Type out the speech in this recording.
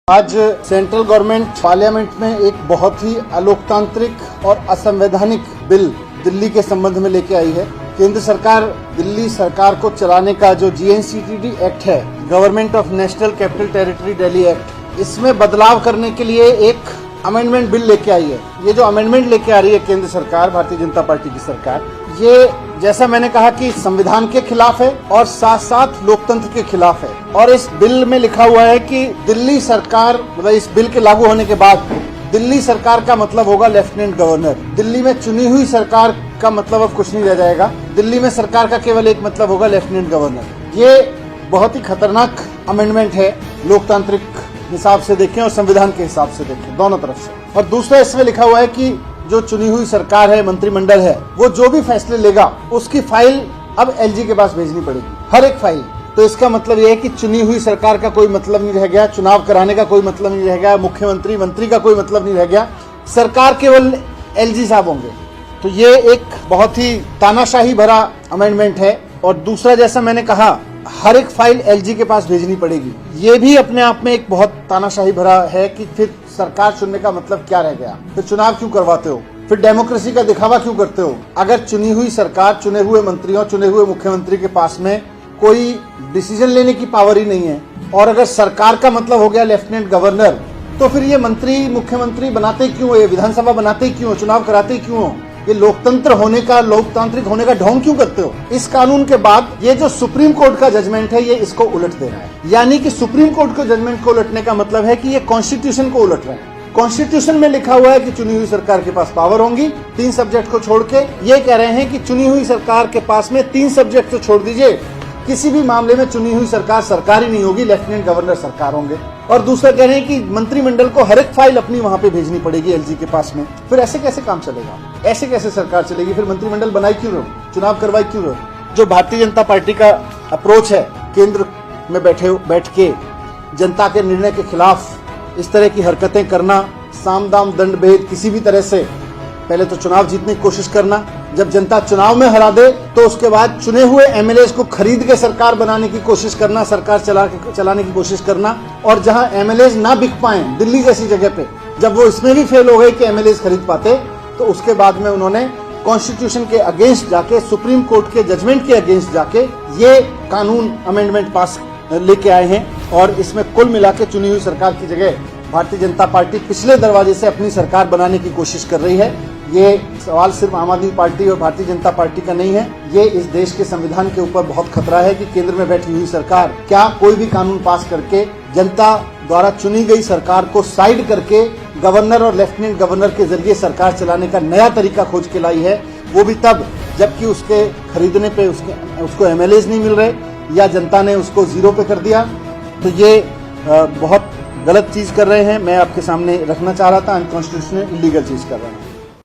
आज central government parliament में एक बहुत ही अलोकतांत्रिक और असंवैधानिक बिल दिल्ली के संबंध में लेके आई है। केंद्र सरकार दिल्ली सरकार को चलाने का जो GNCTD एक्ट है, government of national capital territory Delhi act, इसमें बदलाव करने के लिए एक अमेंडमेंट बिल लेके आई है। ये जो अमेंडमेंट लेके आ रही है केंद्र सरकार, भारतीय जनता पार्टी की सरकार, ये जैसा मैंने कहा कि संविधान के खिलाफ है और साथ साथ लोकतंत्र के खिलाफ है। और इस बिल में लिखा हुआ है कि दिल्ली सरकार, मतलब इस बिल के लागू होने के बाद दिल्ली सरकार का मतलब होगा लेफ्टिनेंट गवर्नर। दिल्ली में चुनी हुई सरकार का मतलब अब कुछ नहीं रह जाएगा। दिल्ली में सरकार का केवल एक मतलब होगा, लेफ्टिनेंट गवर्नर। ये बहुत ही खतरनाक अमेंडमेंट है, लोकतांत्रिक हिसाब से देखें और संविधान के हिसाब से देखें, दोनों तरफ से। और दूसरा इसमें लिखा हुआ है कि जो चुनी हुई सरकार है, मंत्रिमंडल है, वो जो भी फैसले लेगा उसकी फाइल अब LG के पास भेजनी पड़ेगी, हर एक फाइल। तो इसका मतलब ये है कि चुनी हुई सरकार का कोई मतलब नहीं रह गया, चुनाव कराने का कोई मतलब नहीं रह गया, मुख्यमंत्री मंत्री का कोई मतलब नहीं रह गया, सरकार केवल LG साहब होंगे। तो ये एक बहुत ही तानाशाही भरा अमेंडमेंट है। और दूसरा, जैसा मैंने कहा, हर एक फाइल LG के पास भेजनी पड़ेगी। ये भी अपने आप में एक बहुत तानाशाही भरा है कि फिर सरकार चुनने का मतलब क्या रह गया, फिर चुनाव क्यों करवाते हो, फिर डेमोक्रेसी का दिखावा क्यों करते हो। अगर चुनी हुई सरकार, चुने हुए मंत्रियों, चुने हुए मुख्यमंत्री के पास में कोई डिसीजन लेने की पावर ही नहीं है, और अगर सरकार का मतलब हो गया लेफ्टिनेंट गवर्नर, तो फिर ये मंत्री मुख्यमंत्री बनाते क्यों, ये विधानसभा बनाते क्यों, चुनाव कराते क्यों, ये लोकतंत्र होने का, लोकतांत्रिक होने का ढोंग क्यों करते हो। इस कानून के बाद ये जो सुप्रीम कोर्ट का जजमेंट है, ये इसको उलट दे रहा है। यानी कि सुप्रीम कोर्ट के जजमेंट को उलटने का मतलब है कि ये कॉन्स्टिट्यूशन को उलट रहे हैं। कॉन्स्टिट्यूशन में लिखा हुआ है कि चुनी हुई सरकार के पास पावर होंगी 3 सब्जेक्ट को छोड़ के। ये कह रहे हैं कि चुनी हुई सरकार के पास में 3 सब्जेक्ट तो छोड़ दीजिए, किसी भी मामले में चुनी हुई सरकार सरकार ही नहीं होगी, लेफ्टिनेंट गवर्नर सरकार होंगे। और दूसरा कह रहे हैं कि मंत्रिमंडल को हर एक फाइल अपनी वहां पे भेजनी पड़ेगी LG के पास में। फिर ऐसे कैसे काम चलेगा, ऐसे कैसे सरकार चलेगी, फिर मंत्रिमंडल बनाई क्यों रहो, चुनाव करवाई क्यों रहो। जो भारतीय जनता पार्टी का अप्रोच है, केंद्र में बैठ के जनता के निर्णय के खिलाफ इस तरह की हरकतें करना, साम दाम दंड भेद, किसी भी तरह से पहले तो चुनाव जीतने की कोशिश करना, जब जनता चुनाव में हरा दे तो उसके बाद चुने हुए MLAs को खरीद के सरकार बनाने की कोशिश करना, सरकार चलाने की कोशिश करना। और जहां MLAs ना बिक पाए, दिल्ली जैसी जगह पे, जब वो इसमें भी फेल हो गए कि MLAs खरीद पाते, तो उसके बाद में उन्होंने कॉन्स्टिट्यूशन के अगेंस्ट जाके, सुप्रीम कोर्ट के जजमेंट के अगेंस्ट जाके ये कानून अमेंडमेंट पास लेके आए हैं। और इसमें कुल मिला के चुनी हुई सरकार की जगह भारतीय जनता पार्टी पिछले दरवाजे से अपनी सरकार बनाने की कोशिश कर रही है। ये सवाल सिर्फ आम आदमी पार्टी और भारतीय जनता पार्टी का नहीं है, ये इस देश के संविधान के ऊपर बहुत खतरा है कि केंद्र में बैठी हुई सरकार क्या कोई भी कानून पास करके जनता द्वारा चुनी गई सरकार को साइड करके गवर्नर और लेफ्टिनेंट गवर्नर के जरिए सरकार चलाने का नया तरीका खोज के लाई है। वो भी तब जबकि उसके खरीदने पे उसको MLAs नहीं मिल रहे या जनता ने उसको 0 पे कर दिया। तो ये बहुत गलत चीज कर रहे हैं। मैं आपके सामने रखना चाह रहा था, अनकॉन्स्टिट्यूशनल, इलीगल चीज कर रहे हैं।